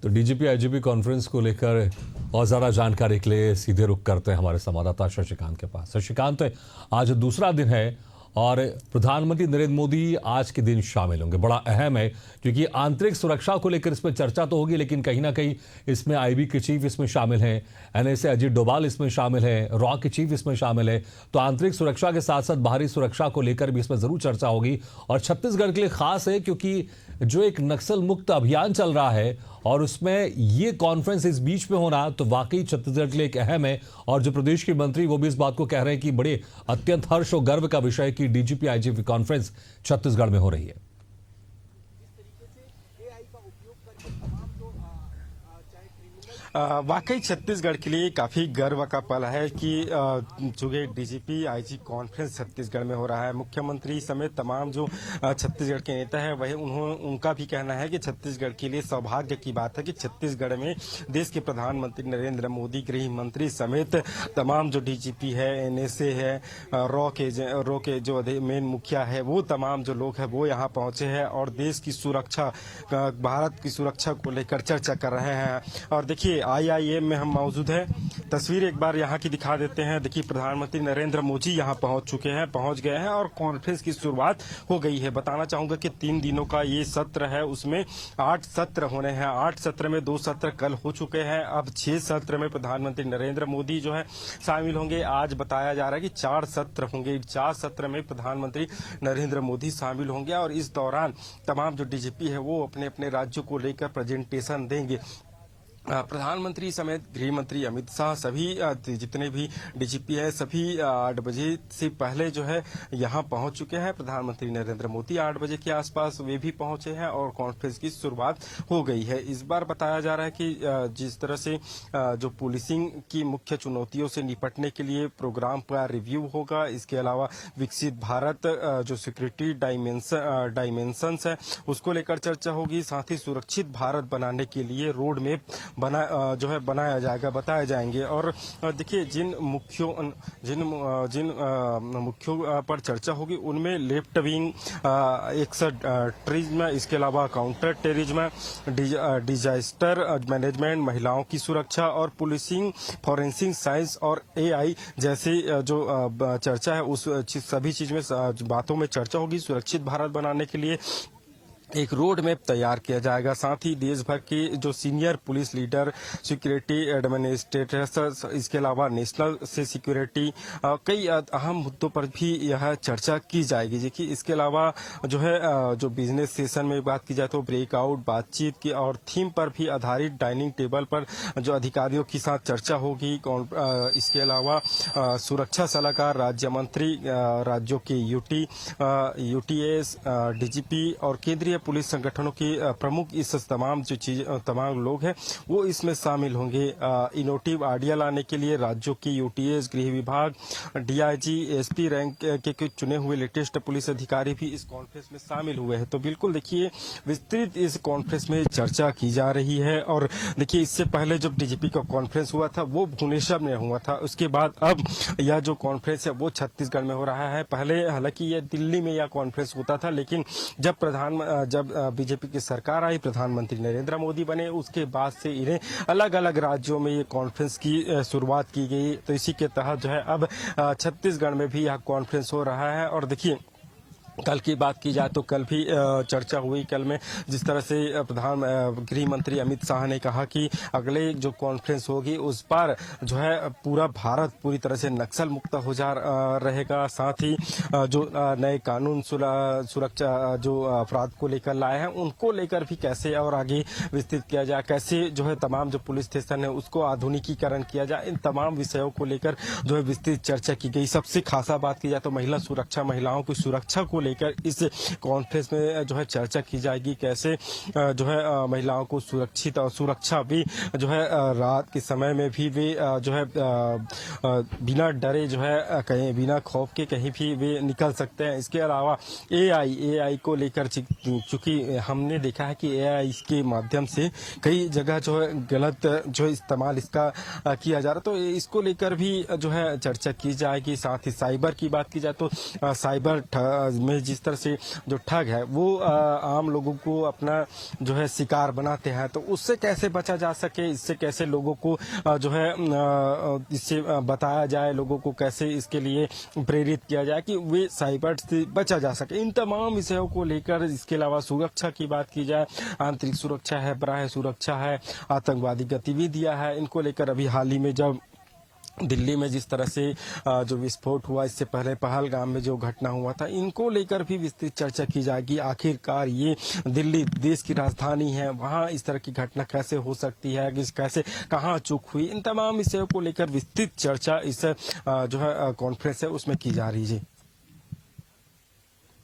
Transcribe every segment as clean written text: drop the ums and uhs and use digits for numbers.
तो DGP IGP conference को लेकर और ज़्यादा जानकारी के लिए सीधे रुख करते हैं हमारे संवाददाता शशिकांत के पास। शशिकांत, आज दूसरा दिन है और प्रधानमंत्री नरेंद्र मोदी आज के दिन शामिल होंगे। बड़ा अहम है क्योंकि आंतरिक सुरक्षा को लेकर इसमें चर्चा तो होगी, लेकिन कहीं ना कहीं इसमें आईबी के चीफ इसमें शामिल हैं, एनएसए अजीत डोभाल इसमें शामिल है, रॉ के चीफ इसमें शामिल है। तो आंतरिक सुरक्षा के साथ साथ बाहरी सुरक्षा को लेकर भी इसमें जरूर चर्चा होगी। और छत्तीसगढ़ के लिए खास है क्योंकि जो एक नक्सल मुक्त अभियान चल रहा है और उसमें ये कॉन्फ्रेंस इस बीच में होना तो वाकई छत्तीसगढ़ के लिए एक अहम है। और जो प्रदेश के मंत्री वो भी इस बात को कह रहे हैं कि बड़े अत्यंत हर्ष और गर्व का विषय है कि डीजीपी आईजीपी कॉन्फ्रेंस छत्तीसगढ़ में हो रही है। वाकई छत्तीसगढ़ के लिए काफ़ी गर्व का पल है कि चूंकि डीजीपी आईजी कॉन्फ्रेंस छत्तीसगढ़ में हो रहा है। मुख्यमंत्री समेत तमाम जो छत्तीसगढ़ के नेता है वही उनका भी कहना है कि छत्तीसगढ़ के लिए सौभाग्य की बात है कि छत्तीसगढ़ में देश के प्रधानमंत्री नरेंद्र मोदी, गृह मंत्री समेत तमाम जो डीजीपी है, एनएसए है, रॉ के जो मेन मुखिया है, वो तमाम जो लोग हैं वो यहाँ पहुंचे हैं और देश की सुरक्षा, भारत की सुरक्षा को लेकर चर्चा कर रहे हैं। और देखिए IIM में हम मौजूद हैं। तस्वीर एक बार यहाँ की दिखा देते हैं। देखिए प्रधानमंत्री नरेंद्र मोदी यहाँ पहुँच गए हैं और कॉन्फ्रेंस की शुरुआत हो गई है। बताना चाहूंगा कि 3 दिनों का ये सत्र है, उसमें 8 सत्र होने हैं। 8 सत्र में 2 सत्र कल हो चुके हैं। अब 6 सत्र में प्रधानमंत्री नरेंद्र मोदी जो है शामिल होंगे। आज बताया जा रहा है कि 4 सत्र होंगे। 4 सत्र में प्रधानमंत्री नरेंद्र मोदी शामिल होंगे और इस दौरान तमाम जो डीजीपी है वो अपने अपने राज्यों को लेकर प्रेजेंटेशन देंगे। प्रधानमंत्री समेत गृह मंत्री अमित शाह, सभी जितने भी डीजीपी है सभी 8 बजे से पहले जो है यहाँ पहुंच चुके हैं। प्रधानमंत्री नरेंद्र मोदी 8 बजे के आसपास वे भी पहुंचे हैं और कॉन्फ्रेंस की शुरुआत हो गई है। इस बार बताया जा रहा है कि जिस तरह से जो पुलिसिंग की मुख्य चुनौतियों से निपटने के लिए प्रोग्राम का रिव्यू होगा। इसके अलावा विकसित भारत जो सिक्योरिटी डायमेंशंस है उसको लेकर चर्चा होगी। साथ ही सुरक्षित भारत बनाने के लिए रोड मैप बनाया जाएगा, बताए जाएंगे। और देखिए जिन मुख्यों पर चर्चा होगी उनमें लेफ्ट विंग एक्सट्रीमिज्म, इसके अलावा काउंटर टेररिज्म, डिजास्टर मैनेजमेंट, महिलाओं की सुरक्षा और पुलिसिंग, फॉरेंसिक साइंस और AI जैसे जो चर्चा है उस सभी चीज में बातों में चर्चा होगी। सुरक्षित भारत बनाने के लिए एक रोड मैप तैयार किया जाएगा। साथ ही देश भर के जो senior police leader, security administrators, इसके अलावा नेशनल से सिक्योरिटी, कई अहम मुद्दों पर भी यह चर्चा की जाएगी। देखिए इसके अलावा जो है जो बिजनेस सेशन में बात की जाए तो ब्रेकआउट बातचीत की और थीम पर भी आधारित डाइनिंग टेबल पर जो अधिकारियों के साथ चर्चा होगी। इसके अलावा सुरक्षा सलाहकार, राज्य मंत्री, राज्यों के UTS, DGP और केंद्रीय पुलिस संगठनों के प्रमुख, इस तमाम लोग हैं वो इसमें शामिल होंगे। इनोवेटिव आइडिया लाने के लिए राज्यों की UTS, गृह विभाग, DIG, SP रैंक के चुने हुए लेटेस्ट पुलिस अधिकारी भी इस कॉन्फ्रेंस में शामिल हुए हैं। तो बिल्कुल देखिए विस्तृत इस कॉन्फ्रेंस में चर्चा की जा रही है। और देखिए इससे पहले जब डीजीपी का कॉन्फ्रेंस हुआ था वो भुवनेश्वर में हुआ था, उसके बाद अब यह जो कॉन्फ्रेंस है वो छत्तीसगढ़ में हो रहा है। पहले हालांकि यह दिल्ली में यह कॉन्फ्रेंस होता था, लेकिन जब बीजेपी की सरकार आई, प्रधानमंत्री नरेंद्र मोदी बने, उसके बाद से इन्हें अलग अलग राज्यों में ये कॉन्फ्रेंस की शुरुआत की गई। तो इसी के तहत जो है अब छत्तीसगढ़ में भी यह कॉन्फ्रेंस हो रहा है। और देखिए कल की बात की जाए तो कल भी चर्चा हुई। कल में जिस तरह से गृह मंत्री अमित शाह ने कहा कि अगले जो कॉन्फ्रेंस होगी उस पर जो है पूरा भारत पूरी तरह से नक्सल मुक्त हो जा रहेगा। साथ ही जो नए कानून सुरक्षा जो अपराध को लेकर लाए हैं उनको लेकर भी कैसे और आगे विस्तृत किया जाए, कैसे जो है तमाम जो पुलिस स्टेशन है उसको आधुनिकीकरण किया जाए, इन तमाम विषयों को लेकर जो है विस्तृत चर्चा की गई। सबसे खासा बात की जाए तो महिला सुरक्षा, महिलाओं की सुरक्षा को लेकर इस कॉन्फ्रेंस में जो है चर्चा की जाएगी। कैसे जो है महिलाओं को सुरक्षित और सुरक्षा भी जो है रात के समय में भी वे जो है बिना डरे जो है कहीं बिना खौफ के कहीं भी वे निकल सकते हैं। इसके अलावा AI को लेकर चूंकि हमने देखा है कि AI के माध्यम से कई जगह जो है गलत जो इस्तेमाल इसका किया जा रहा है, तो इसको लेकर भी जो है चर्चा की जाएगी। साथ ही साइबर की बात की जाए तो साइबर में जिस तरह से जो ठग है वो आम लोगों को अपना जो है शिकार बनाते हैं, तो उससे कैसे बचा जा सके, इससे कैसे लोगों को जो है इससे बताया जाए, लोगों को कैसे इसके लिए प्रेरित किया जाए कि वे साइबर से बचा जा सके। इन तमाम विषयों को लेकर, इसके अलावा सुरक्षा की बात की जाए, आंतरिक सुरक्षा है, बाह्य सुरक्षा है, आतंकवादी गतिविधियां है, इनको लेकर अभी हाल ही में जब दिल्ली में जिस तरह से जो विस्फोट हुआ, इससे पहले पहलगाम में जो घटना हुआ था, इनको लेकर भी विस्तृत चर्चा की जाएगी। आखिरकार ये दिल्ली देश की राजधानी है, वहाँ इस तरह की घटना कैसे हो सकती है, कैसे कहाँ चूक हुई, इन तमाम विषयों को लेकर विस्तृत चर्चा इस जो है कॉन्फ्रेंस है उसमें की जा रही है।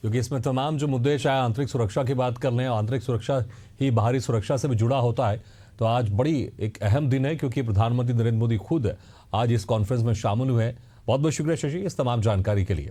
क्योंकि इसमें तमाम जो मुद्दे, चाहे आंतरिक सुरक्षा की बात कर लें, आंतरिक सुरक्षा ही बाहरी सुरक्षा से भी जुड़ा होता है, तो आज बड़ी एक अहम दिन है क्योंकि प्रधानमंत्री नरेंद्र मोदी खुद आज इस कॉन्फ्रेंस में शामिल हुए हैं। बहुत बहुत शुक्रिया शशि इस तमाम जानकारी के लिए।